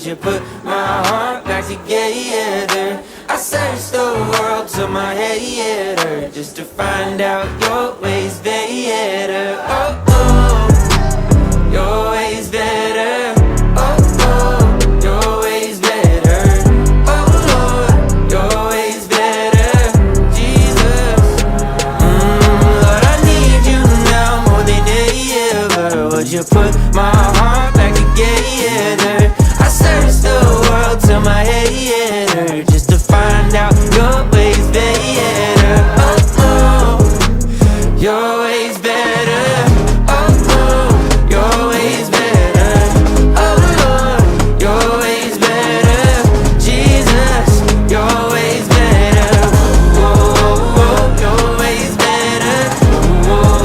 you put my heart back together? I searched the world till my head hurt, just to find out your ways better. Oh, oh, your ways better. Oh, oh, your ways better. Oh, Lord, your ways better. Jesus, Lord, I need you now more than ever. Would you put my heart